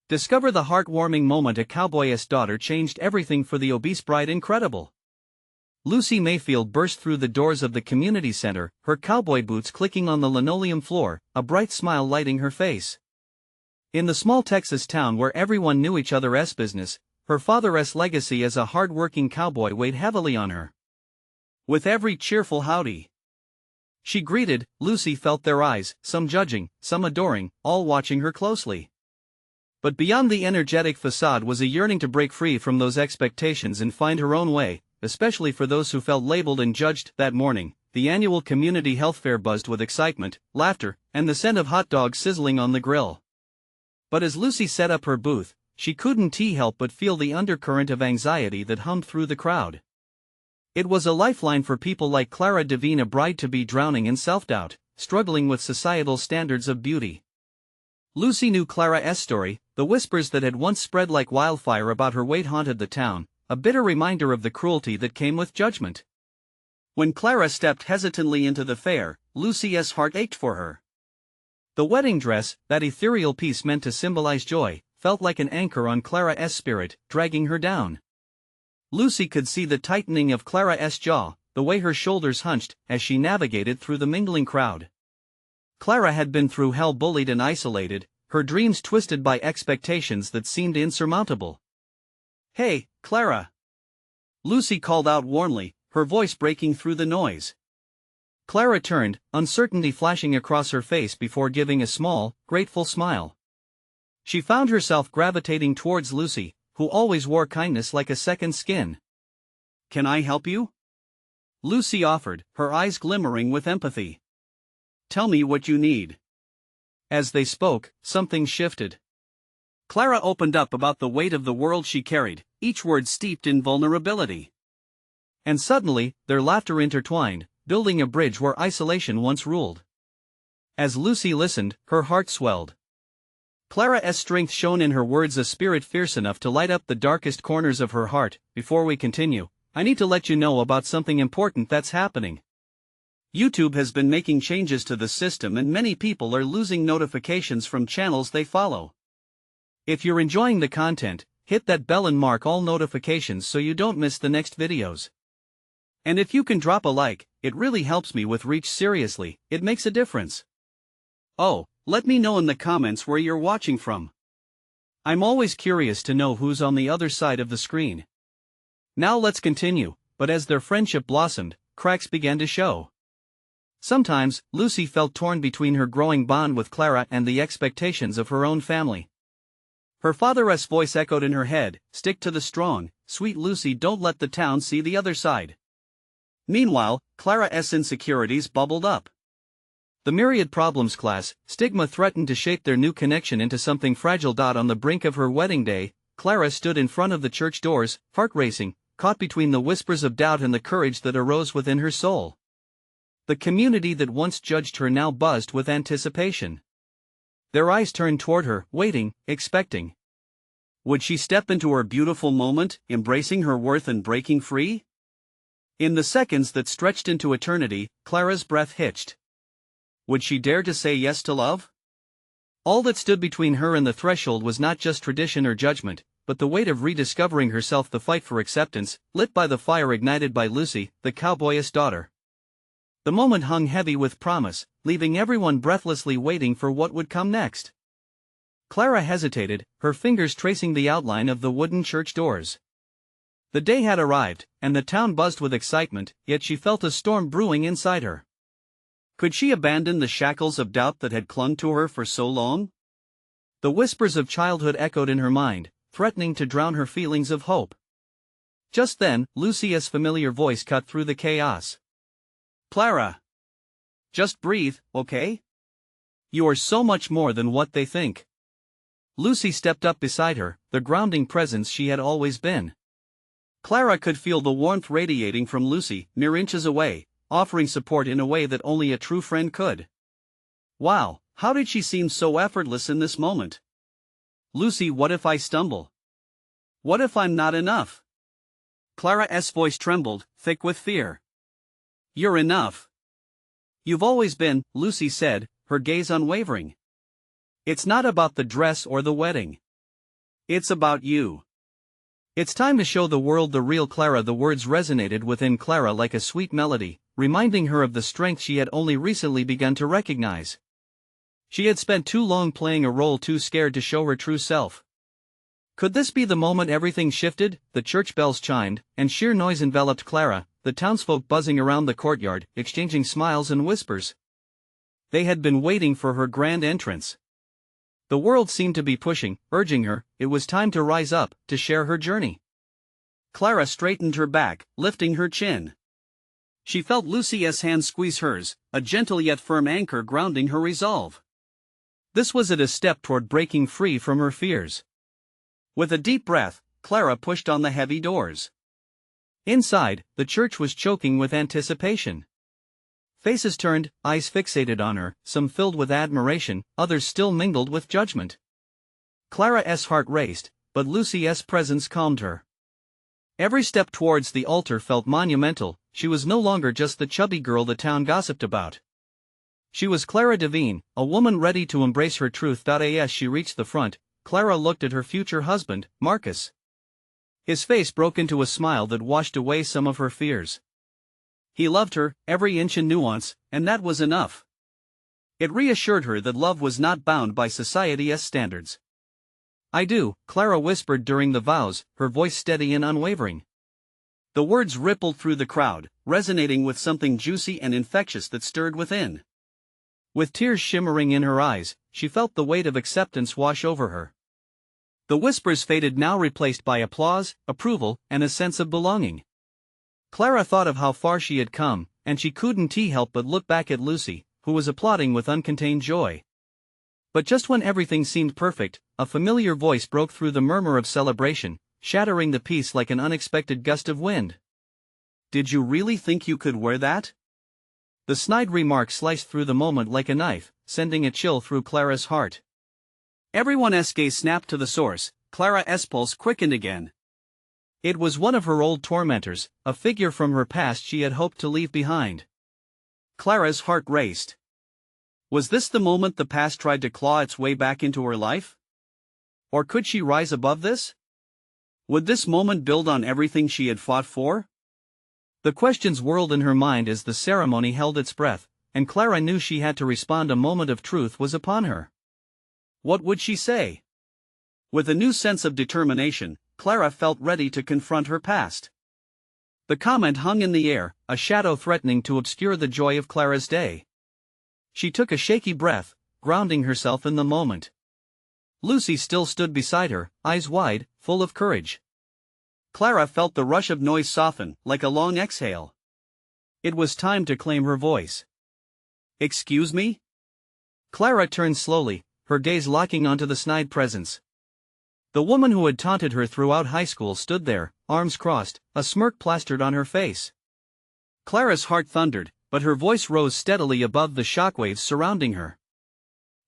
Discover the heartwarming moment a cowboy's daughter changed everything for the obese bride. Incredible. Lucy Mayfield burst through the doors of the community center, her cowboy boots clicking on the linoleum floor, a bright smile lighting her face. In the small Texas town where everyone knew each other's business, her father's legacy as a hard-working cowboy weighed heavily on her. With every cheerful howdy she greeted, Lucy felt their eyes, some judging, some adoring, all watching her closely. But beyond the energetic facade was a yearning to break free from those expectations and find her own way, especially for those who felt labeled and judged. That morning, the annual community health fair buzzed with excitement, laughter, and the scent of hot dogs sizzling on the grill. But as Lucy set up her booth, she couldn't help but feel the undercurrent of anxiety that hummed through the crowd. It was a lifeline for people like Clara, a bride-to-be drowning in self-doubt, struggling with societal standards of beauty. Lucy knew Clara's story. The whispers that had once spread like wildfire about her weight haunted the town, a bitter reminder of the cruelty that came with judgment. When Clara stepped hesitantly into the fair, Lucy's heart ached for her. The wedding dress, that ethereal piece meant to symbolize joy, felt like an anchor on Clara's spirit, dragging her down. Lucy could see the tightening of Clara's jaw, the way her shoulders hunched, as she navigated through the mingling crowd. Clara had been through hell, bullied and isolated, her dreams twisted by expectations that seemed insurmountable. "Hey, Clara!" Lucy called out warmly, her voice breaking through the noise. Clara turned, uncertainty flashing across her face before giving a small, grateful smile. She found herself gravitating towards Lucy, who always wore kindness like a second skin. "Can I help you?" Lucy offered, her eyes glimmering with empathy. "Tell me what you need." As they spoke, something shifted. Clara opened up about the weight of the world she carried, each word steeped in vulnerability. And suddenly, their laughter intertwined, building a bridge where isolation once ruled. As Lucy listened, her heart swelled. Clara's strength shone in her words, a spirit fierce enough to light up the darkest corners of her heart. "Before we continue, I need to let you know about something important that's happening. YouTube has been making changes to the system and many people are losing notifications from channels they follow. If you're enjoying the content, hit that bell and mark all notifications so you don't miss the next videos. And if you can drop a like, it really helps me with reach. Seriously, it makes a difference. Oh, let me know in the comments where you're watching from. I'm always curious to know who's on the other side of the screen. Now let's continue." But as their friendship blossomed, cracks began to show. Sometimes, Lucy felt torn between her growing bond with Clara and the expectations of her own family. Her father's voice echoed in her head, "Stick to the strong, sweet Lucy, don't let the town see the other side." Meanwhile, Clara's insecurities bubbled up. The myriad problems, class, stigma threatened to shape their new connection into something fragile. On the brink of her wedding day, Clara stood in front of the church doors, heart racing, caught between the whispers of doubt and the courage that arose within her soul. The community that once judged her now buzzed with anticipation. Their eyes turned toward her, waiting, expecting. Would she step into her beautiful moment, embracing her worth and breaking free? In the seconds that stretched into eternity, Clara's breath hitched. Would she dare to say yes to love? All that stood between her and the threshold was not just tradition or judgment, but the weight of rediscovering herself, the fight for acceptance, lit by the fire ignited by Lucy, the cowboy's daughter. The moment hung heavy with promise, leaving everyone breathlessly waiting for what would come next. Clara hesitated, her fingers tracing the outline of the wooden church doors. The day had arrived, and the town buzzed with excitement, yet she felt a storm brewing inside her. Could she abandon the shackles of doubt that had clung to her for so long? The whispers of childhood echoed in her mind, threatening to drown her feelings of hope. Just then, Lucy's familiar voice cut through the chaos. "Clara. Just breathe, okay? You are so much more than what they think." Lucy stepped up beside her, the grounding presence she had always been. Clara could feel the warmth radiating from Lucy, mere inches away, offering support in a way that only a true friend could. Wow, how did she seem so effortless in this moment? "Lucy, what if I stumble? What if I'm not enough?" Clara's voice trembled, thick with fear. "You're enough. You've always been," Lucy said, her gaze unwavering. "It's not about the dress or the wedding. It's about you. It's time to show the world the real Clara. The words resonated within Clara like a sweet melody, reminding her of the strength she had only recently begun to recognize. She had spent too long playing a role, too scared to show her true self. Could this be the moment everything shifted? The church bells chimed, and sheer noise enveloped Clara, the townsfolk buzzing around the courtyard, exchanging smiles and whispers. They had been waiting for her grand entrance. The world seemed to be pushing, urging her. It was time to rise up, to share her journey. Clara straightened her back, lifting her chin. She felt Lucy's hand squeeze hers, a gentle yet firm anchor grounding her resolve. This was a step toward breaking free from her fears. With a deep breath, Clara pushed on the heavy doors. Inside, the church was choking with anticipation. Faces turned, eyes fixated on her, some filled with admiration, others still mingled with judgment. Clara's heart raced, but Lucy's presence calmed her. Every step towards the altar felt monumental. She was no longer just the chubby girl the town gossiped about. She was Clara Devine, a woman ready to embrace her truth. As she reached the front, Clara looked at her future husband, Marcus. His face broke into a smile that washed away some of her fears. He loved her, every inch and nuance, and that was enough. It reassured her that love was not bound by society's standards. "I do," Clara whispered during the vows, her voice steady and unwavering. The words rippled through the crowd, resonating with something juicy and infectious that stirred within. With tears shimmering in her eyes, she felt the weight of acceptance wash over her. The whispers faded, now replaced by applause, approval, and a sense of belonging. Clara thought of how far she had come, and she couldn't help but look back at Lucy, who was applauding with uncontained joy. But just when everything seemed perfect, a familiar voice broke through the murmur of celebration, shattering the peace like an unexpected gust of wind. "Did you really think you could wear that?" The snide remark sliced through the moment like a knife, sending a chill through Clara's heart. Everyone's gaze snapped to the source. Clara's pulse quickened again. It was one of her old tormentors, a figure from her past she had hoped to leave behind. Clara's heart raced. Was this the moment the past tried to claw its way back into her life? Or could she rise above this? Would this moment build on everything she had fought for? The questions whirled in her mind as the ceremony held its breath, and Clara knew she had to respond. A moment of truth was upon her. What would she say? With a new sense of determination, Clara felt ready to confront her past. The comment hung in the air, a shadow threatening to obscure the joy of Clara's day. She took a shaky breath, grounding herself in the moment. Lucy still stood beside her, eyes wide, full of courage. Clara felt the rush of noise soften, like a long exhale. It was time to claim her voice. "Excuse me?" Clara turned slowly, her gaze locking onto the snide presence. The woman who had taunted her throughout high school stood there, arms crossed, a smirk plastered on her face. Clara's heart thundered, but her voice rose steadily above the shockwaves surrounding her.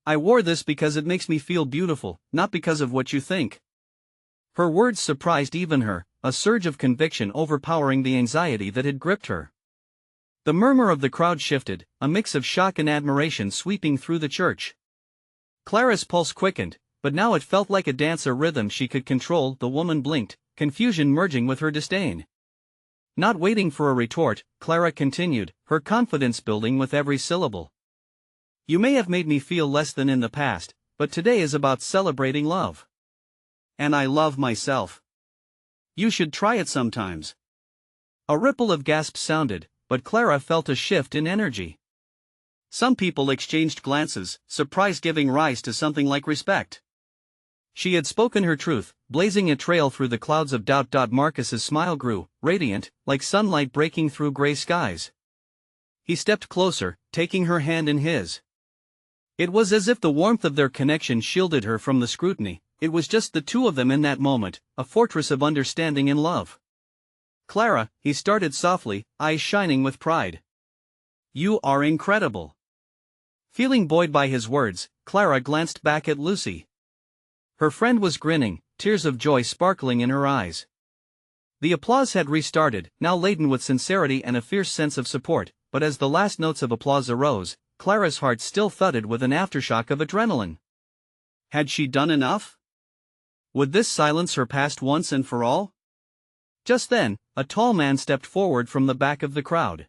"I wore this because it makes me feel beautiful, not because of what you think." Her words surprised even her, a surge of conviction overpowering the anxiety that had gripped her. The murmur of the crowd shifted, a mix of shock and admiration sweeping through the church. Clara's pulse quickened, but now it felt like a dance, a rhythm she could control. The woman blinked, confusion merging with her disdain. Not waiting for a retort, Clara continued, her confidence building with every syllable. "You may have made me feel less than in the past, but today is about celebrating love. And I love myself. You should try it sometimes." A ripple of gasps sounded, but Clara felt a shift in energy. Some people exchanged glances, surprise giving rise to something like respect. She had spoken her truth, blazing a trail through the clouds of doubt. Marcus's smile grew, radiant, like sunlight breaking through gray skies. He stepped closer, taking her hand in his. It was as if the warmth of their connection shielded her from the scrutiny. It was just the two of them in that moment, a fortress of understanding and love. "Clara," he started softly, eyes shining with pride. "You are incredible." Feeling buoyed by his words, Clara glanced back at Lucy. Her friend was grinning, tears of joy sparkling in her eyes. The applause had restarted, now laden with sincerity and a fierce sense of support, but as the last notes of applause arose, Clara's heart still thudded with an aftershock of adrenaline. Had she done enough? Would this silence her past once and for all? Just then, a tall man stepped forward from the back of the crowd.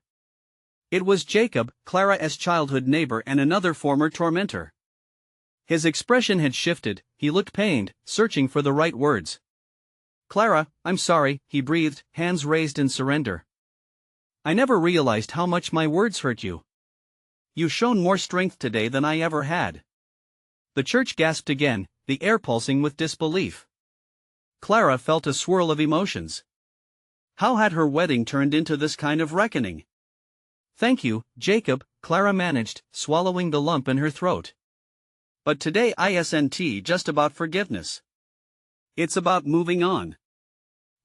It was Jacob, Clara's childhood neighbor and another former tormentor. His expression had shifted, he looked pained, searching for the right words. "Clara, I'm sorry," he breathed, hands raised in surrender. "I never realized how much my words hurt you. You've shown more strength today than I ever had." The church gasped again, the air pulsing with disbelief. Clara felt a swirl of emotions. How had her wedding turned into this kind of reckoning? "Thank you, Jacob," Clara managed, swallowing the lump in her throat. "But today isn't just about forgiveness. It's about moving on."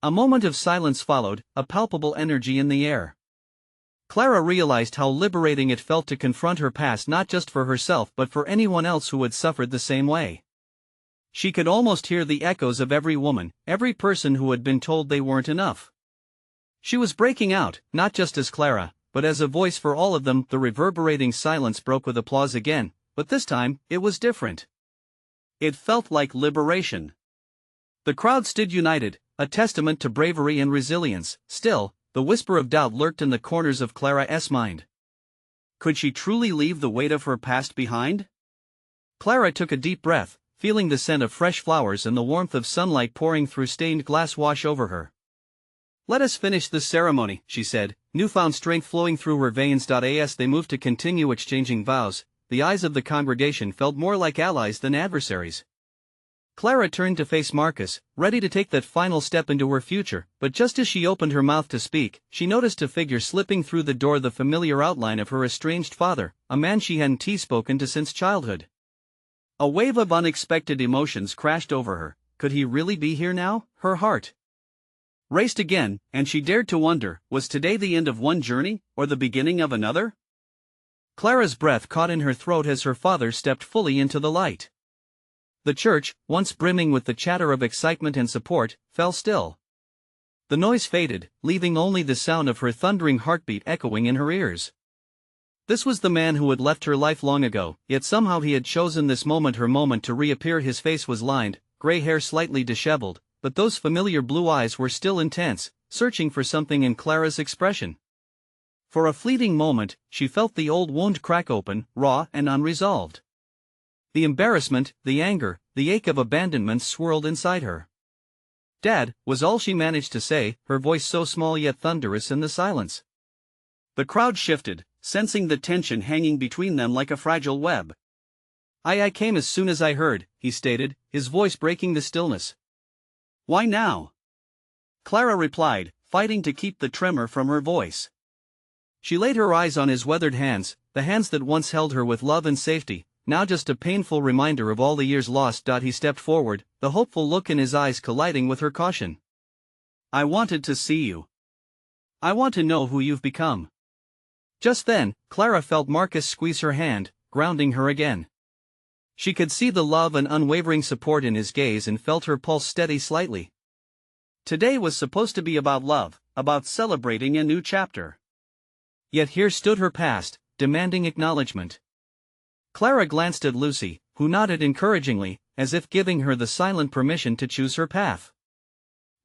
A moment of silence followed, a palpable energy in the air. Clara realized how liberating it felt to confront her past, not just for herself but for anyone else who had suffered the same way. She could almost hear the echoes of every woman, every person who had been told they weren't enough. She was breaking out, not just as Clara, but as a voice for all of them. The reverberating silence broke with applause again, but this time, it was different. It felt like liberation. The crowd stood united, a testament to bravery and resilience. Still, the whisper of doubt lurked in the corners of Clara's mind. Could she truly leave the weight of her past behind? Clara took a deep breath, feeling the scent of fresh flowers and the warmth of sunlight pouring through stained glass wash over her. "Let us finish this ceremony," she said, newfound strength flowing through her veins. As they moved to continue exchanging vows, the eyes of the congregation felt more like allies than adversaries. Clara turned to face Marcus, ready to take that final step into her future, but just as she opened her mouth to speak, she noticed a figure slipping through the door, the familiar outline of her estranged father, a man she hadn't spoken to since childhood. A wave of unexpected emotions crashed over her. Could he really be here now? Her heart raced again, and she dared to wonder, was today the end of one journey, or the beginning of another? Clara's breath caught in her throat as her father stepped fully into the light. The church, once brimming with the chatter of excitement and support, fell still. The noise faded, leaving only the sound of her thundering heartbeat echoing in her ears. This was the man who had left her life long ago, yet somehow he had chosen this moment, her moment, to reappear. His face was lined, gray hair slightly disheveled, but those familiar blue eyes were still intense, searching for something in Clara's expression. For a fleeting moment, she felt the old wound crack open, raw and unresolved. The embarrassment, the anger, the ache of abandonment swirled inside her. "Dad," was all she managed to say, her voice so small yet thunderous in the silence. The crowd shifted, sensing the tension hanging between them like a fragile web. I came as soon as I heard," he stated, his voice breaking the stillness. "Why now?" Clara replied, fighting to keep the tremor from her voice. She laid her eyes on his weathered hands, the hands that once held her with love and safety, now just a painful reminder of all the years lost. He stepped forward, the hopeful look in his eyes colliding with her caution. "I wanted to see you. I want to know who you've become." Just then, Clara felt Marcus squeeze her hand, grounding her again. She could see the love and unwavering support in his gaze and felt her pulse steady slightly. Today was supposed to be about love, about celebrating a new chapter. Yet here stood her past, demanding acknowledgement. Clara glanced at Lucy, who nodded encouragingly, as if giving her the silent permission to choose her path.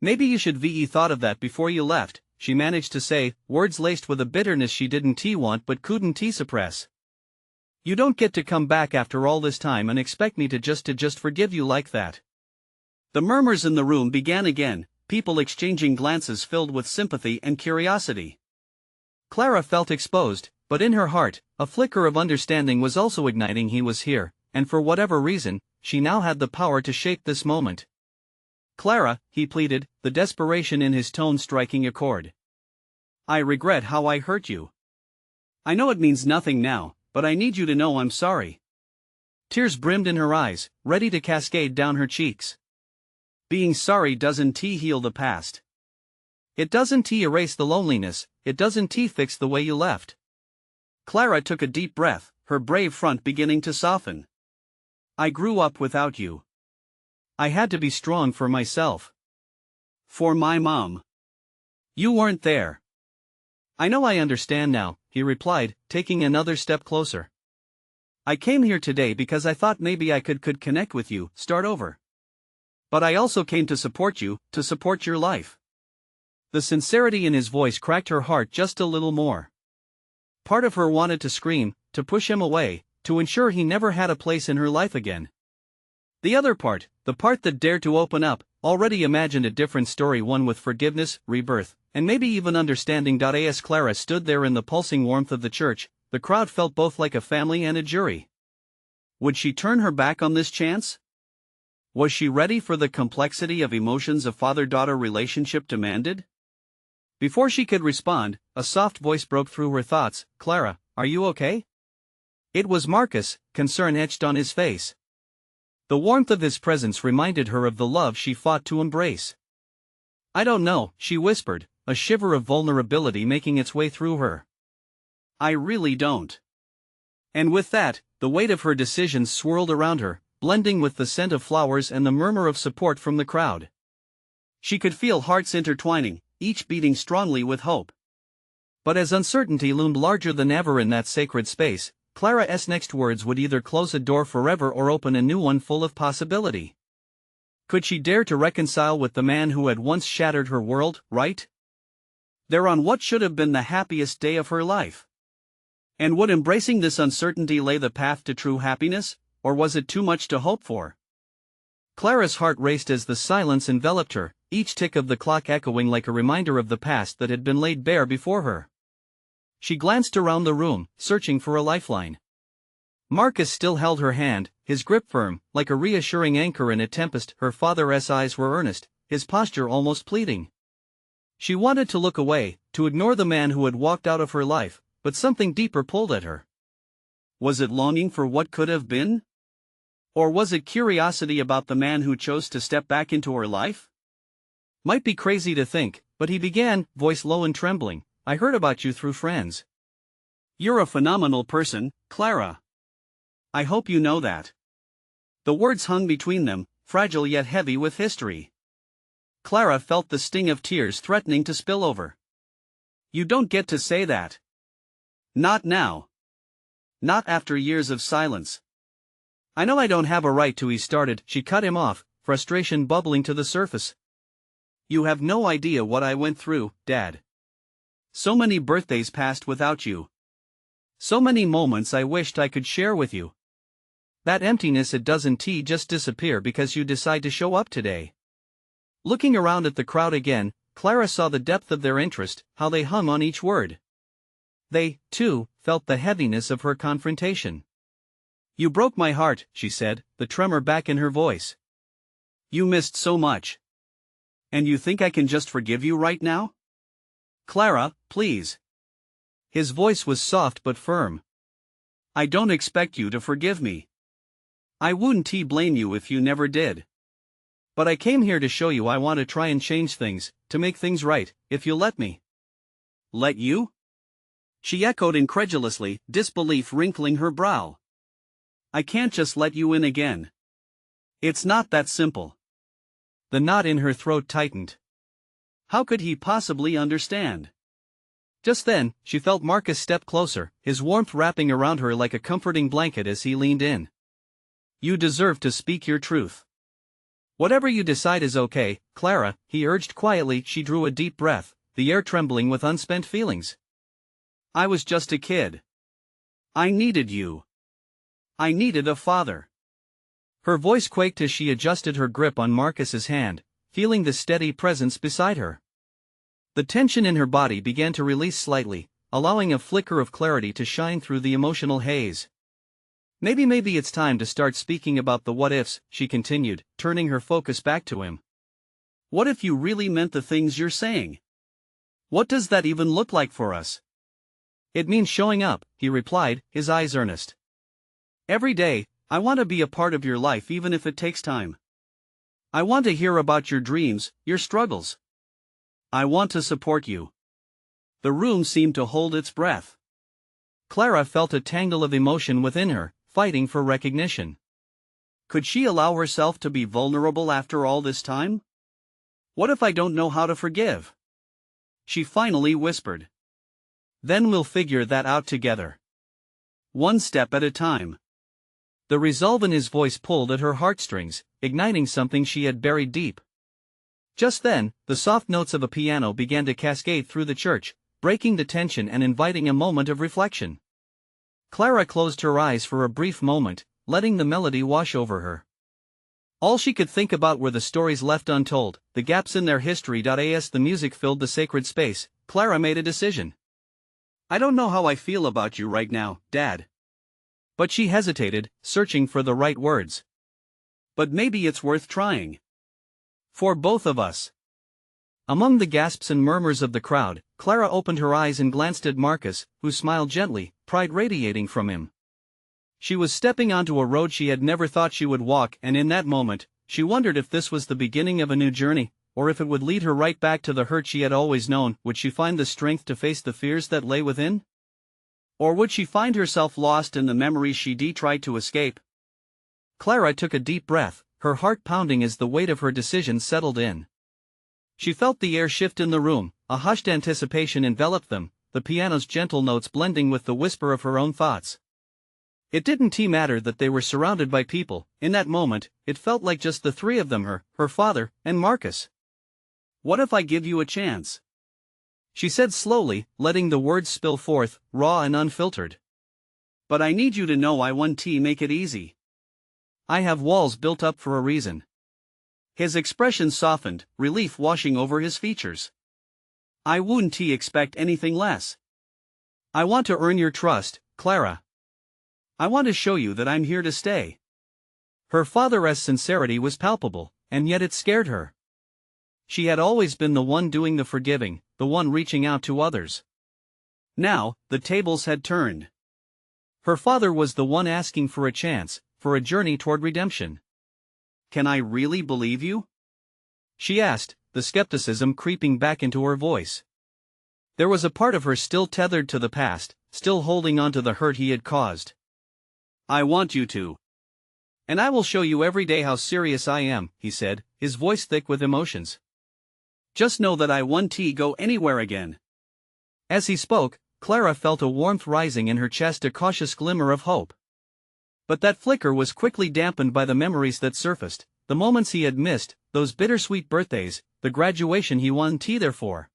"Maybe you should ve thought of that before you left," she managed to say, words laced with a bitterness she didn't want but couldn't suppress. "You don't get to come back after all this time and expect me to just forgive you like that." The murmurs in the room began again, people exchanging glances filled with sympathy and curiosity. Clara felt exposed, but in her heart, a flicker of understanding was also igniting. He was here, and for whatever reason, she now had the power to shape this moment. "Clara," he pleaded, the desperation in his tone striking a chord. "I regret how I hurt you. I know it means nothing now, but I need you to know I'm sorry." Tears brimmed in her eyes, ready to cascade down her cheeks. Being sorry doesn't heal the past. It doesn't erase the loneliness, it doesn't fix the way you left. Clara took a deep breath, her brave front beginning to soften. "I grew up without you. I had to be strong for myself. For my mom. You weren't there." "I know, I understand now," he replied, taking another step closer. "I came here today because I thought maybe I could connect with you, start over." But I also came to support you, to support your life. The sincerity in his voice cracked her heart just a little more. Part of her wanted to scream, to push him away, to ensure he never had a place in her life again. The other part, the part that dared to open up, already imagined a different story, one with forgiveness, rebirth, and maybe even understanding. As Clara stood there in the pulsing warmth of the church, the crowd felt both like a family and a jury. Would she turn her back on this chance? Was she ready for the complexity of emotions a father-daughter relationship demanded? Before she could respond, a soft voice broke through her thoughts. "Clara, are you okay?" It was Marcus, concern etched on his face. The warmth of his presence reminded her of the love she fought to embrace. "I don't know," she whispered, a shiver of vulnerability making its way through her. "I really don't." And with that, the weight of her decisions swirled around her, blending with the scent of flowers and the murmur of support from the crowd. She could feel hearts intertwining, each beating strongly with hope. But as uncertainty loomed larger than ever in that sacred space, Clara's next words would either close a door forever or open a new one full of possibility. Could she dare to reconcile with the man who had once shattered her world, right there on what should have been the happiest day of her life? And would embracing this uncertainty lay the path to true happiness, or was it too much to hope for? Clara's heart raced as the silence enveloped her, each tick of the clock echoing like a reminder of the past that had been laid bare before her. She glanced around the room, searching for a lifeline. Marcus still held her hand, his grip firm, like a reassuring anchor in a tempest. Her father's eyes were earnest, his posture almost pleading. She wanted to look away, to ignore the man who had walked out of her life, but something deeper pulled at her. Was it longing for what could have been? Or was it curiosity about the man who chose to step back into her life? Might be crazy to think, but he began, voice low and trembling. "I heard about you through friends. You're a phenomenal person, Clara. I hope you know that." The words hung between them, fragile yet heavy with history. Clara felt the sting of tears threatening to spill over. "You don't get to say that. Not now. Not after years of silence." "I know I don't have a right to," he started. She cut him off, frustration bubbling to the surface. "You have no idea what I went through, Dad. So many birthdays passed without you. So many moments I wished I could share with you. That emptiness, it doesn't just disappear because you decide to show up today." Looking around at the crowd again, Clara saw the depth of their interest, how they hung on each word. They, too, felt the heaviness of her confrontation. "You broke my heart," she said, the tremor back in her voice. "You missed so much. And you think I can just forgive you right now? Clara, please." His voice was soft but firm. "I don't expect you to forgive me. I wouldn't blame you if you never did. But I came here to show you I want to try and change things, to make things right, if you'll let me." "Let you?" She echoed incredulously, disbelief wrinkling her brow. "I can't just let you in again. It's not that simple." The knot in her throat tightened. How could he possibly understand? Just then, she felt Marcus step closer, his warmth wrapping around her like a comforting blanket as he leaned in. "You deserve to speak your truth. Whatever you decide is okay, Clara," he urged quietly. She drew a deep breath, the air trembling with unspent feelings. "I was just a kid. I needed you. I needed a father." Her voice quaked as she adjusted her grip on Marcus's hand, feeling the steady presence beside her. The tension in her body began to release slightly, allowing a flicker of clarity to shine through the emotional haze. Maybe it's time to start speaking about the what-ifs," she continued, turning her focus back to him. "What if you really meant the things you're saying? What does that even look like for us?" "It means showing up," he replied, his eyes earnest. "Every day, I want to be a part of your life even if it takes time. I want to hear about your dreams, your struggles. I want to support you." The room seemed to hold its breath. Clara felt a tangle of emotion within her, fighting for recognition. Could she allow herself to be vulnerable after all this time? "What if I don't know how to forgive?" she finally whispered. "Then we'll figure that out together. One step at a time." The resolve in his voice pulled at her heartstrings, igniting something she had buried deep. Just then, the soft notes of a piano began to cascade through the church, breaking the tension and inviting a moment of reflection. Clara closed her eyes for a brief moment, letting the melody wash over her. All she could think about were the stories left untold, the gaps in their history. As the music filled the sacred space, Clara made a decision. "I don't know how I feel about you right now, Dad." But she hesitated, searching for the right words. "But maybe it's worth trying. For both of us." Among the gasps and murmurs of the crowd, Clara opened her eyes and glanced at Marcus, who smiled gently, pride radiating from him. She was stepping onto a road she had never thought she would walk, and in that moment, she wondered if this was the beginning of a new journey, or if it would lead her right back to the hurt she had always known. Would she find the strength to face the fears that lay within? Or would she find herself lost in the memories she tried to escape? Clara took a deep breath, her heart pounding as the weight of her decision settled in. She felt the air shift in the room, a hushed anticipation enveloped them, the piano's gentle notes blending with the whisper of her own thoughts. It didn't matter that they were surrounded by people. In that moment, it felt like just the three of them, her father, and Marcus. "What if I give you a chance?" she said slowly, letting the words spill forth, raw and unfiltered. "But I need you to know I won't make it easy. I have walls built up for a reason." His expression softened, relief washing over his features. "I wouldn't expect anything less. I want to earn your trust, Clara. I want to show you that I'm here to stay." Her father's sincerity was palpable, and yet it scared her. She had always been the one doing the forgiving, the one reaching out to others. Now, the tables had turned. Her father was the one asking for a chance, for a journey toward redemption. "Can I really believe you?" she asked, the skepticism creeping back into her voice. There was a part of her still tethered to the past, still holding on to the hurt he had caused. "I want you to. And I will show you every day how serious I am," he said, his voice thick with emotions. "Just know that I won't go anywhere again." As he spoke, Clara felt a warmth rising in her chest, a cautious glimmer of hope. But that flicker was quickly dampened by the memories that surfaced, the moments he had missed, those bittersweet birthdays, the graduation he wasn't there for.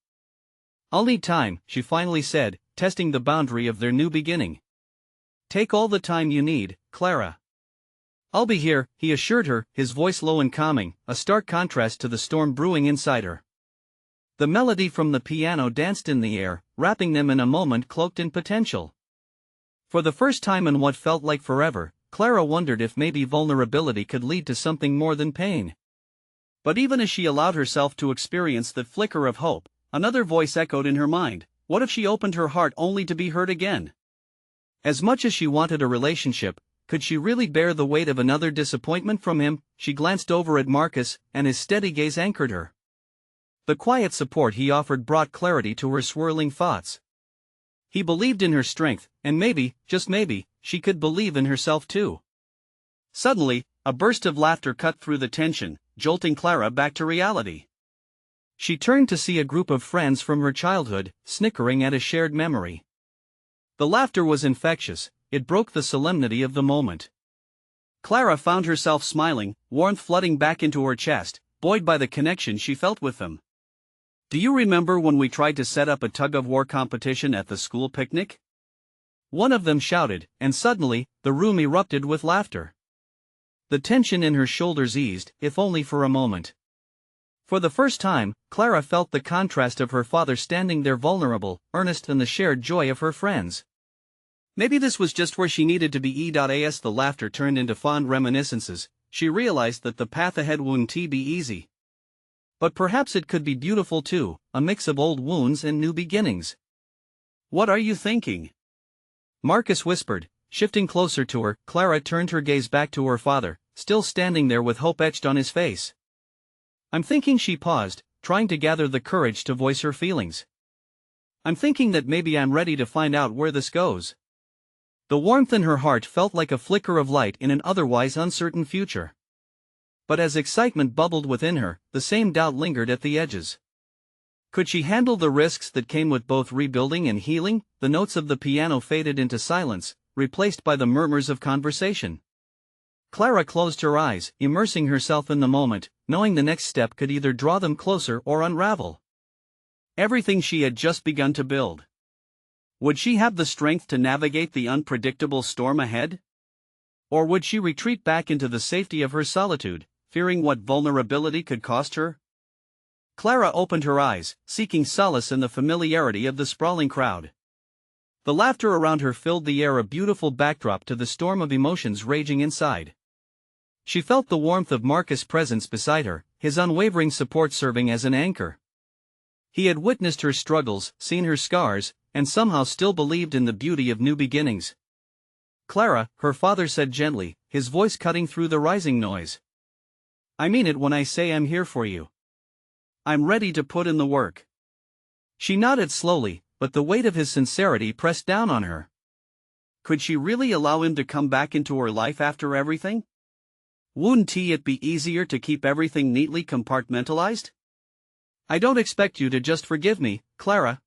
"I'll need time," she finally said, testing the boundary of their new beginning. "Take all the time you need, Clara." "I'll be here," he assured her, his voice low and calming, a stark contrast to the storm brewing inside her. The melody from the piano danced in the air, wrapping them in a moment cloaked in potential. For the first time in what felt like forever, Clara wondered if maybe vulnerability could lead to something more than pain. But even as she allowed herself to experience that flicker of hope, another voice echoed in her mind. What if she opened her heart only to be hurt again? As much as she wanted a relationship, could she really bear the weight of another disappointment from him? She glanced over at Marcus, and his steady gaze anchored her. The quiet support he offered brought clarity to her swirling thoughts. He believed in her strength, and maybe, just maybe, she could believe in herself too. Suddenly, a burst of laughter cut through the tension, jolting Clara back to reality. She turned to see a group of friends from her childhood, snickering at a shared memory. The laughter was infectious, it broke the solemnity of the moment. Clara found herself smiling, warmth flooding back into her chest, buoyed by the connection she felt with them. "Do you remember when we tried to set up a tug-of-war competition at the school picnic?" one of them shouted, and suddenly, the room erupted with laughter. The tension in her shoulders eased, if only for a moment. For the first time, Clara felt the contrast of her father standing there vulnerable, earnest, and the shared joy of her friends. Maybe this was just where she needed to be. As the laughter turned into fond reminiscences, she realized that the path ahead wouldn't be easy. But perhaps it could be beautiful too, a mix of old wounds and new beginnings. "What are you thinking?" Marcus whispered, shifting closer to her. Clara turned her gaze back to her father, still standing there with hope etched on his face. "I'm thinking," she paused, trying to gather the courage to voice her feelings. "I'm thinking that maybe I'm ready to find out where this goes." The warmth in her heart felt like a flicker of light in an otherwise uncertain future. But as excitement bubbled within her, the same doubt lingered at the edges. Could she handle the risks that came with both rebuilding and healing? The notes of the piano faded into silence, replaced by the murmurs of conversation. Clara closed her eyes, immersing herself in the moment, knowing the next step could either draw them closer or unravel everything she had just begun to build. Would she have the strength to navigate the unpredictable storm ahead? Or would she retreat back into the safety of her solitude, fearing what vulnerability could cost her? Clara opened her eyes, seeking solace in the familiarity of the sprawling crowd. The laughter around her filled the air, a beautiful backdrop to the storm of emotions raging inside. She felt the warmth of Marcus' presence beside her, his unwavering support serving as an anchor. He had witnessed her struggles, seen her scars, and somehow still believed in the beauty of new beginnings. "Clara," her father said gently, his voice cutting through the rising noise. "I mean it when I say I'm here for you. I'm ready to put in the work." She nodded slowly, but the weight of his sincerity pressed down on her. Could she really allow him to come back into her life after everything? Wouldn't it be easier to keep everything neatly compartmentalized? "I don't expect you to just forgive me, Clara.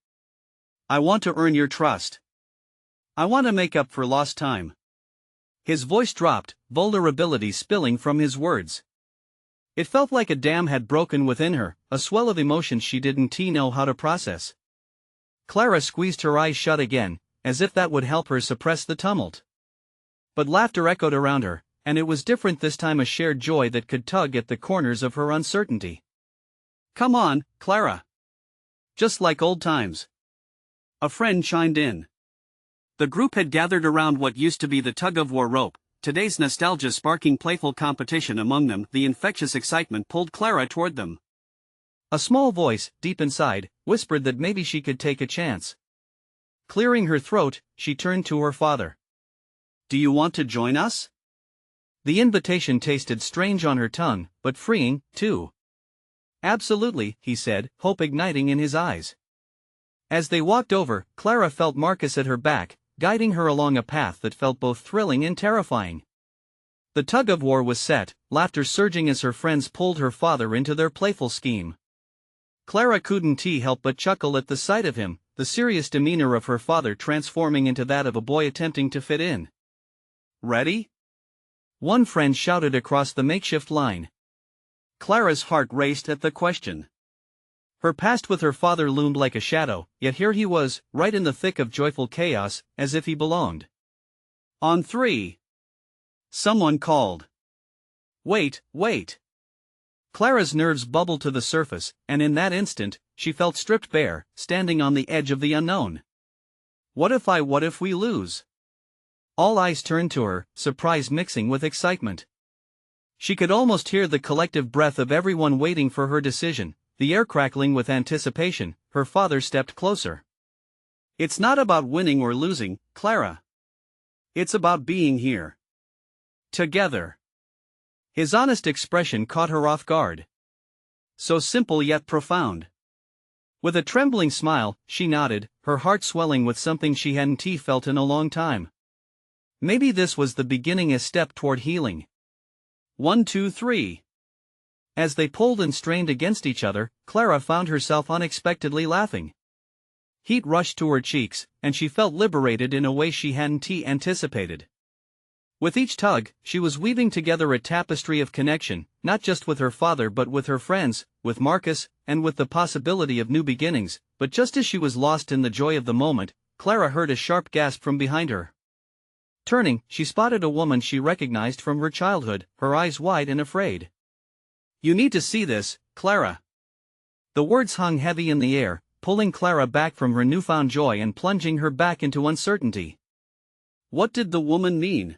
I want to earn your trust. I want to make up for lost time." His voice dropped, vulnerability spilling from his words. It felt like a dam had broken within her, a swell of emotions she didn't know how to process. Clara squeezed her eyes shut again, as if that would help her suppress the tumult. But laughter echoed around her, and it was different this time, a shared joy that could tug at the corners of her uncertainty. "Come on, Clara. Just like old times." A friend chimed in. The group had gathered around what used to be the tug-of-war rope, today's nostalgia sparking playful competition among them. The infectious excitement pulled Clara toward them. A small voice, deep inside, whispered that maybe she could take a chance. Clearing her throat, she turned to her father. "Do you want to join us?" The invitation tasted strange on her tongue, but freeing, too. "Absolutely," he said, hope igniting in his eyes. As they walked over, Clara felt Marcus at her back, guiding her along a path that felt both thrilling and terrifying. The tug-of-war was set, laughter surging as her friends pulled her father into their playful scheme. Clara couldn't help but chuckle at the sight of him, the serious demeanor of her father transforming into that of a boy attempting to fit in. "Ready?" one friend shouted across the makeshift line. Clara's heart raced at the question. Her past with her father loomed like a shadow, yet here he was, right in the thick of joyful chaos, as if he belonged. "On 3. Someone called. "Wait, wait." Clara's nerves bubbled to the surface, and in that instant, she felt stripped bare, standing on the edge of the unknown. What if we lose? All eyes turned to her, surprise mixing with excitement. She could almost hear the collective breath of everyone waiting for her decision, the air crackling with anticipation. Her father stepped closer. "It's not about winning or losing, Clara. It's about being here. Together." His honest expression caught her off guard. So simple yet profound. With a trembling smile, she nodded, her heart swelling with something she hadn't felt in a long time. Maybe this was the beginning, a step toward healing. 1, 2, 3. As they pulled and strained against each other, Clara found herself unexpectedly laughing. Heat rushed to her cheeks, and she felt liberated in a way she hadn't anticipated. With each tug, she was weaving together a tapestry of connection, not just with her father but with her friends, with Marcus, and with the possibility of new beginnings. But just as she was lost in the joy of the moment, Clara heard a sharp gasp from behind her. Turning, she spotted a woman she recognized from her childhood, her eyes wide and afraid. "You need to see this, Clara." The words hung heavy in the air, pulling Clara back from her newfound joy and plunging her back into uncertainty. What did the woman mean?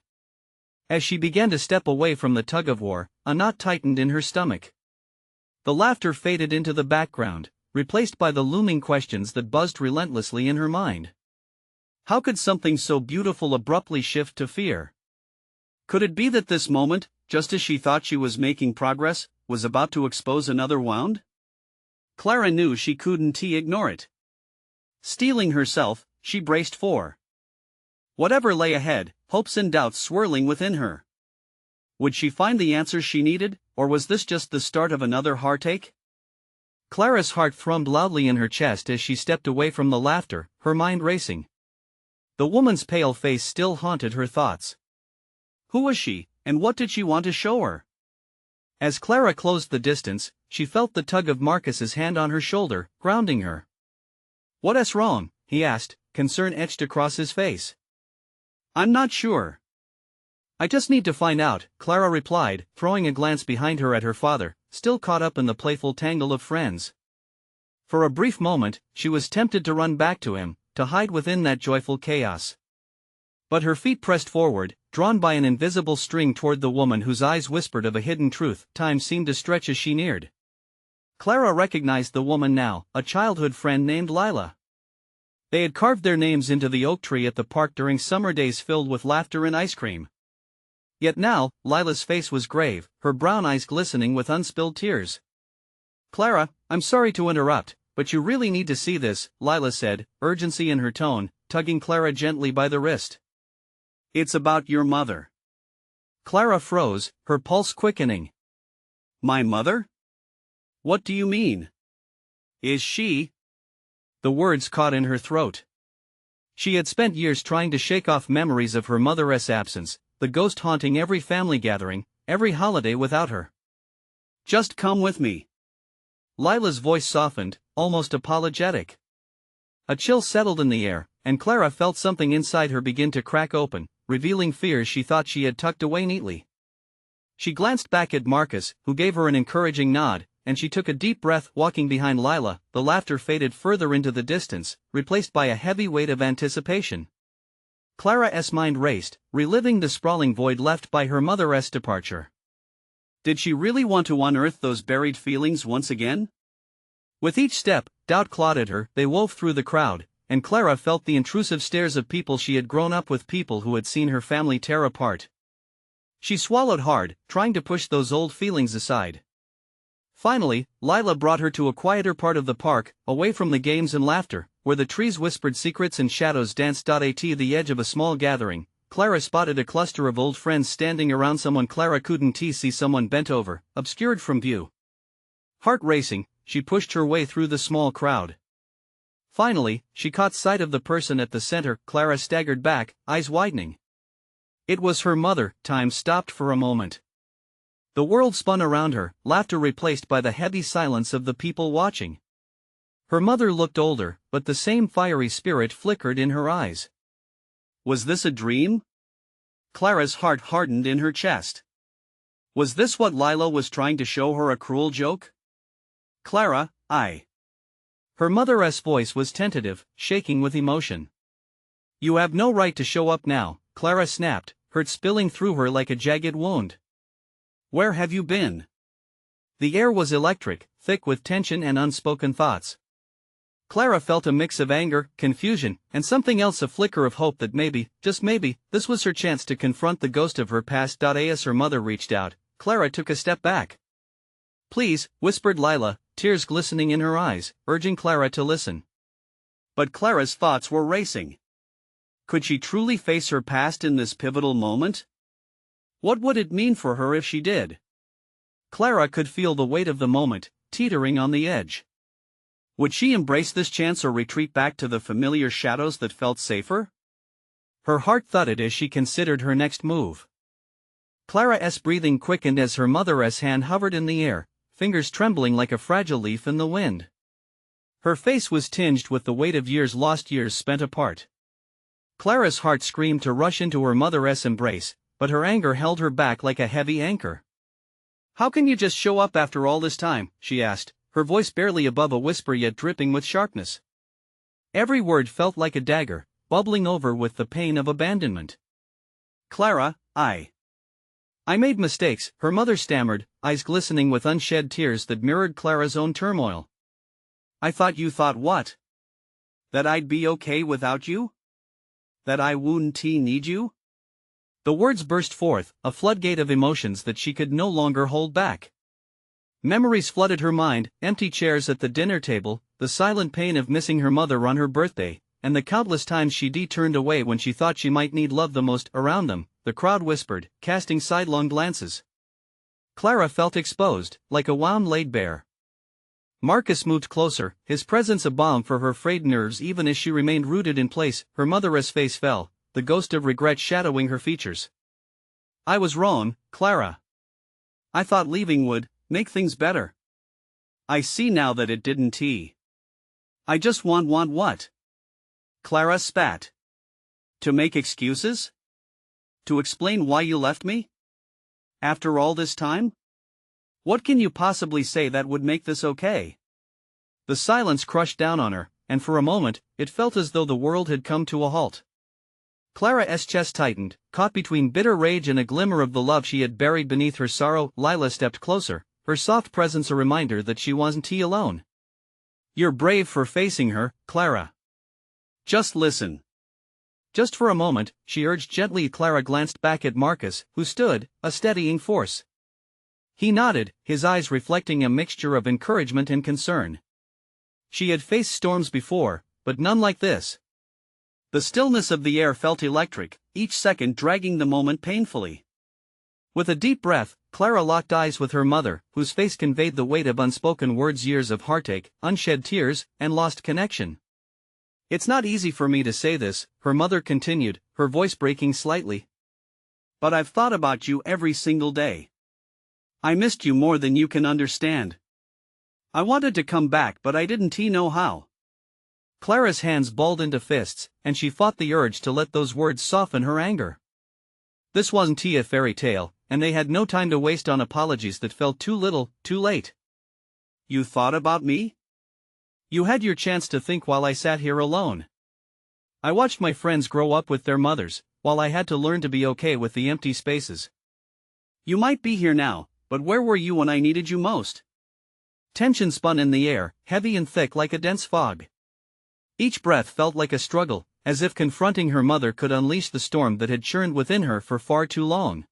As she began to step away from the tug-of-war, a knot tightened in her stomach. The laughter faded into the background, replaced by the looming questions that buzzed relentlessly in her mind. How could something so beautiful abruptly shift to fear? Could it be that this moment, just as she thought she was making progress, was about to expose another wound? Clara knew she couldn't ignore it. Steeling herself, she braced for whatever lay ahead, hopes and doubts swirling within her. Would she find the answers she needed, or was this just the start of another heartache? Clara's heart thrummed loudly in her chest as she stepped away from the laughter, her mind racing. The woman's pale face still haunted her thoughts. Who was she, And what did she want to show her? As Clara closed the distance, she felt the tug of Marcus's hand on her shoulder, grounding her. "What's wrong?" he asked, concern etched across his face. "I'm not sure. I just need to find out," Clara replied, throwing a glance behind her at her father, still caught up in the playful tangle of friends. For a brief moment, she was tempted to run back to him, to hide within that joyful chaos. But her feet pressed forward, drawn by an invisible string toward the woman whose eyes whispered of a hidden truth. Time seemed to stretch as she neared. Clara recognized the woman now, a childhood friend named Lila. They had carved their names into the oak tree at the park during summer days filled with laughter and ice cream. Yet now, Lila's face was grave, her brown eyes glistening with unspilled tears. "Clara, I'm sorry to interrupt, but you really need to see this," Lila said, urgency in her tone, tugging Clara gently by the wrist. "It's about your mother." Clara froze, her pulse quickening. "My mother? What do you mean? Is she?" The words caught in her throat. She had spent years trying to shake off memories of her mother's absence, the ghost haunting every family gathering, every holiday without her. "Just come with me." Lila's voice softened, almost apologetic. A chill settled in the air, and Clara felt something inside her begin to crack open, revealing fears she thought she had tucked away neatly. She glanced back at Marcus, who gave her an encouraging nod, and she took a deep breath. Walking behind Lila, the laughter faded further into the distance, replaced by a heavy weight of anticipation. Clara's mind raced, reliving the sprawling void left by her mother's departure. Did she really want to unearth those buried feelings once again? With each step, doubt clawed at her. They wove through the crowd, and Clara felt the intrusive stares of people she had grown up with, people who had seen her family tear apart. She swallowed hard, trying to push those old feelings aside. Finally, Lila brought her to a quieter part of the park, away from the games and laughter, where the trees whispered secrets and shadows danced. At the edge of a small gathering, Clara spotted a cluster of old friends standing around someone Clara couldn't see. Someone bent over, obscured from view. Heart racing, she pushed her way through the small crowd. Finally, she caught sight of the person at the center. Clara staggered back, eyes widening. It was her mother. Time stopped for a moment. The world spun around her, laughter replaced by the heavy silence of the people watching. Her mother looked older, but the same fiery spirit flickered in her eyes. Was this a dream? Clara's heart hardened in her chest. Was this what Lila was trying to show her, a cruel joke? "Clara, I..." Her mother's voice was tentative, shaking with emotion. "You have no right to show up now," Clara snapped, hurt spilling through her like a jagged wound. "Where have you been?" The air was electric, thick with tension and unspoken thoughts. Clara felt a mix of anger, confusion, and something else, a flicker of hope that maybe, just maybe, this was her chance to confront the ghost of her past. As her mother reached out, Clara took a step back. "Please," whispered Lila, tears glistening in her eyes, urging Clara to listen. But Clara's thoughts were racing. Could she truly face her past in this pivotal moment? What would it mean for her if she did? Clara could feel the weight of the moment, teetering on the edge. Would she embrace this chance or retreat back to the familiar shadows that felt safer? Her heart thudded as she considered her next move. Clara's breathing quickened as her mother's hand hovered in the air, fingers trembling like a fragile leaf in the wind. Her face was tinged with the weight of years lost, years spent apart. Clara's heart screamed to rush into her mother's embrace, but her anger held her back like a heavy anchor. "How can you just show up after all this time?" she asked, her voice barely above a whisper yet dripping with sharpness. Every word felt like a dagger, bubbling over with the pain of abandonment. "Clara, I made mistakes," her mother stammered, eyes glistening with unshed tears that mirrored Clara's own turmoil. "I thought you thought what? That I'd be okay without you? That I wouldn't need you?" The words burst forth, a floodgate of emotions that she could no longer hold back. Memories flooded her mind, empty chairs at the dinner table, the silent pain of missing her mother on her birthday, and the countless times she'd turned away when she thought she might need love the most. Around them, the crowd whispered, casting sidelong glances. Clara felt exposed, like a wound laid bare. Marcus moved closer, his presence a balm for her frayed nerves. Even as she remained rooted in place, her mother's face fell, the ghost of regret shadowing her features. I was wrong, Clara. I thought leaving would make things better. I see now that it didn't. I just want what? Clara spat. To make excuses? To explain why you left me? After all this time? What can you possibly say that would make this okay? The silence crushed down on her, and for a moment, it felt as though the world had come to a halt. Clara's chest tightened, caught between bitter rage and a glimmer of the love she had buried beneath her sorrow. Lila stepped closer, her soft presence a reminder that she wasn't alone. You're brave for facing her, Clara. Just listen. Just for a moment, she urged gently. Clara glanced back at Marcus, who stood, a steadying force. He nodded, his eyes reflecting a mixture of encouragement and concern. She had faced storms before, but none like this. The stillness of the air felt electric, each second dragging the moment painfully. With a deep breath, Clara locked eyes with her mother, whose face conveyed the weight of unspoken words, years of heartache, unshed tears, and lost connection. It's not easy for me to say this, her mother continued, her voice breaking slightly. But I've thought about you every single day. I missed you more than you can understand. I wanted to come back, but I didn't know how. Clara's hands balled into fists, and she fought the urge to let those words soften her anger. This wasn't a fairy tale, and they had no time to waste on apologies that felt too little, too late. You thought about me? You had your chance to think while I sat here alone. I watched my friends grow up with their mothers, while I had to learn to be okay with the empty spaces. You might be here now, but where were you when I needed you most? Tension spun in the air, heavy and thick like a dense fog. Each breath felt like a struggle, as if confronting her mother could unleash the storm that had churned within her for far too long.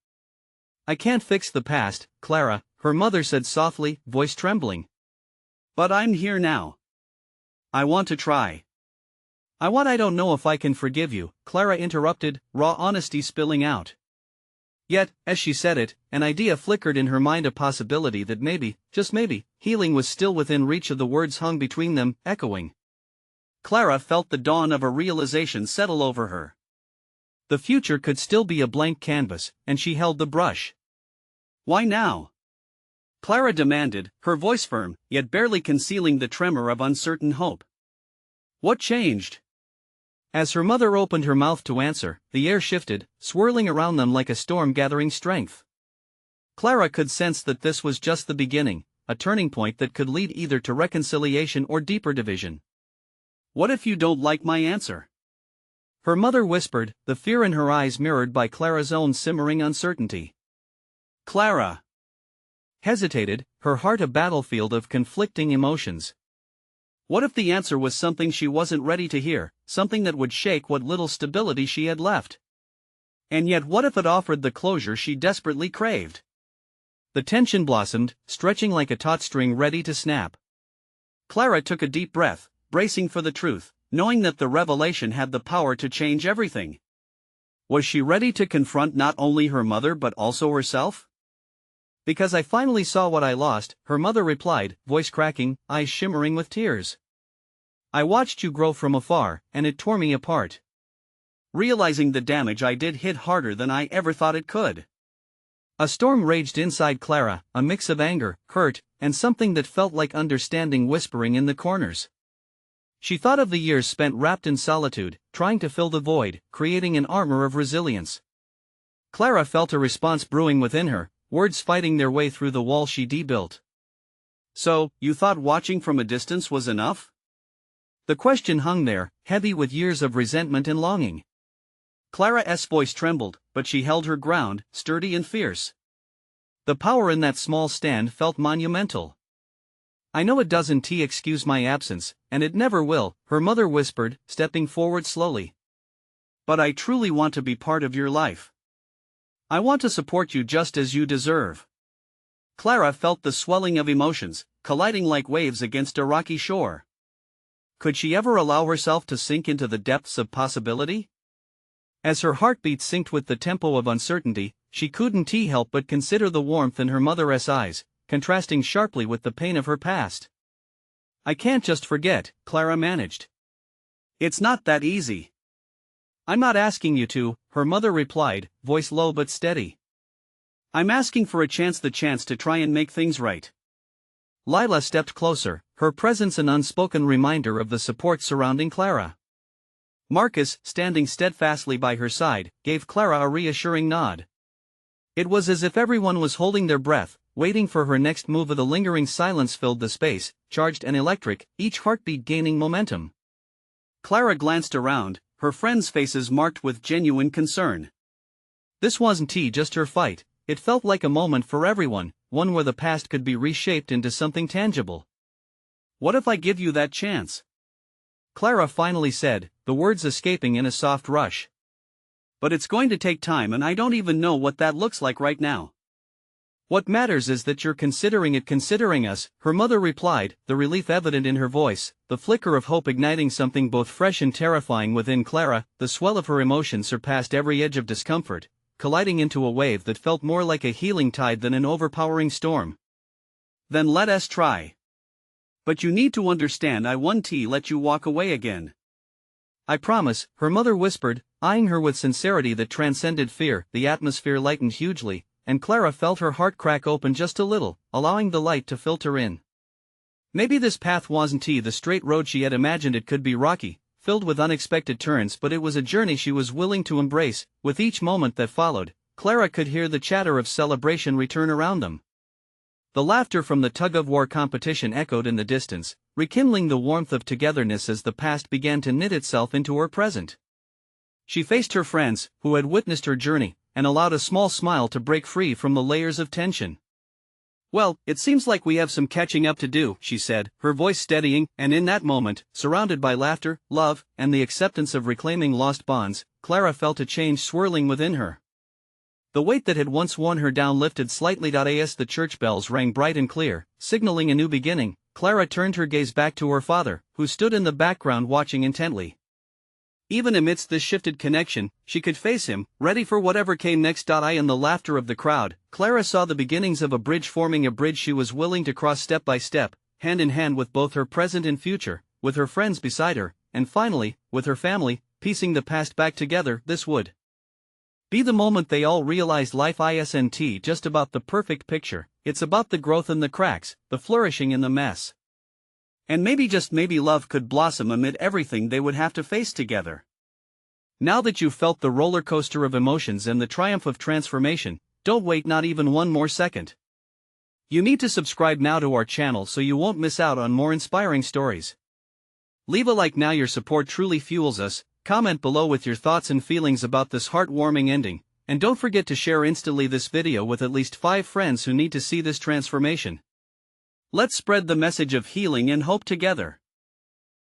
I can't fix the past, Clara, her mother said softly, voice trembling. But I'm here now. I want to try. I don't know if I can forgive you, Clara interrupted, raw honesty spilling out. Yet, as she said it, an idea flickered in her mind, a possibility that maybe, just maybe, healing was still within reach. Of the words hung between them, echoing. Clara felt the dawn of a realization settle over her. The future could still be a blank canvas, and she held the brush. Why now? Clara demanded, her voice firm, yet barely concealing the tremor of uncertain hope. What changed? As her mother opened her mouth to answer, the air shifted, swirling around them like a storm gathering strength. Clara could sense that this was just the beginning, a turning point that could lead either to reconciliation or deeper division. What if you don't like my answer? Her mother whispered, the fear in her eyes mirrored by Clara's own simmering uncertainty. Clara hesitated, her heart a battlefield of conflicting emotions. What if the answer was something she wasn't ready to hear, something that would shake what little stability she had left? And yet what if it offered the closure she desperately craved? The tension blossomed, stretching like a taut string ready to snap. Clara took a deep breath, bracing for the truth, knowing that the revelation had the power to change everything. Was she ready to confront not only her mother but also herself? Because I finally saw what I lost, her mother replied, voice cracking, eyes shimmering with tears. I watched you grow from afar, and it tore me apart. Realizing the damage I did hit harder than I ever thought it could. A storm raged inside Clara, a mix of anger, hurt, and something that felt like understanding whispering in the corners. She thought of the years spent wrapped in solitude, trying to fill the void, creating an armor of resilience. Clara felt a response brewing within her, words fighting their way through the wall she rebuilt. So, you thought watching from a distance was enough? The question hung there, heavy with years of resentment and longing. Clara's voice trembled, but she held her ground, sturdy and fierce. The power in that small stand felt monumental. I know it doesn't excuse my absence, and it never will, her mother whispered, stepping forward slowly. But I truly want to be part of your life. I want to support you just as you deserve. Clara felt the swelling of emotions, colliding like waves against a rocky shore. Could she ever allow herself to sink into the depths of possibility? As her heartbeat synced with the tempo of uncertainty, she couldn't help but consider the warmth in her mother's eyes, contrasting sharply with the pain of her past. I can't just forget, Clara managed. It's not that easy. I'm not asking you to, her mother replied, voice low but steady. I'm asking for a chance, the chance to try and make things right. Lila stepped closer, her presence an unspoken reminder of the support surrounding Clara. Marcus, standing steadfastly by her side, gave Clara a reassuring nod. It was as if everyone was holding their breath, waiting for her next move. The lingering silence filled the space, charged and electric, each heartbeat gaining momentum. Clara glanced around, her friends' faces marked with genuine concern. This wasn't just her fight, it felt like a moment for everyone, one where the past could be reshaped into something tangible. What if I give you that chance? Clara finally said, the words escaping in a soft rush. But it's going to take time, and I don't even know what that looks like right now. What matters is that you're considering us, her mother replied, the relief evident in her voice, the flicker of hope igniting something both fresh and terrifying within Clara. The swell of her emotion surpassed every edge of discomfort, colliding into a wave that felt more like a healing tide than an overpowering storm. Then let us try. But you need to understand, I won't let you walk away again. I promise, her mother whispered, eyeing her with sincerity that transcended fear. The atmosphere lightened hugely, and Clara felt her heart crack open just a little, allowing the light to filter in. Maybe this path wasn't the straight road she had imagined. It could be rocky, filled with unexpected turns, but it was a journey she was willing to embrace. With each moment that followed, Clara could hear the chatter of celebration return around them. The laughter from the tug-of-war competition echoed in the distance, rekindling the warmth of togetherness as the past began to knit itself into her present. She faced her friends, who had witnessed her journey, and allowed a small smile to break free from the layers of tension. Well, it seems like we have some catching up to do, she said, her voice steadying, and in that moment, surrounded by laughter, love, and the acceptance of reclaiming lost bonds, Clara felt a change swirling within her. The weight that had once worn her down lifted slightly. As the church bells rang bright and clear, signaling a new beginning, Clara turned her gaze back to her father, who stood in the background watching intently. Even amidst this shifted connection, she could face him, ready for whatever came next. In the laughter of the crowd, Clara saw the beginnings of a bridge forming, a bridge she was willing to cross step by step, hand in hand with both her present and future, with her friends beside her, and finally, with her family, piecing the past back together. This would be the moment they all realized life isn't just about the perfect picture, it's about the growth in the cracks, the flourishing in the mess. And maybe, just maybe, love could blossom amid everything they would have to face together. Now that you've felt the roller coaster of emotions and the triumph of transformation, don't wait not even one more second. You need to subscribe now to our channel so you won't miss out on more inspiring stories. Leave a like now, your support truly fuels us. Comment below with your thoughts and feelings about this heartwarming ending, and don't forget to share instantly this video with at least 5 friends who need to see this transformation. Let's spread the message of healing and hope together.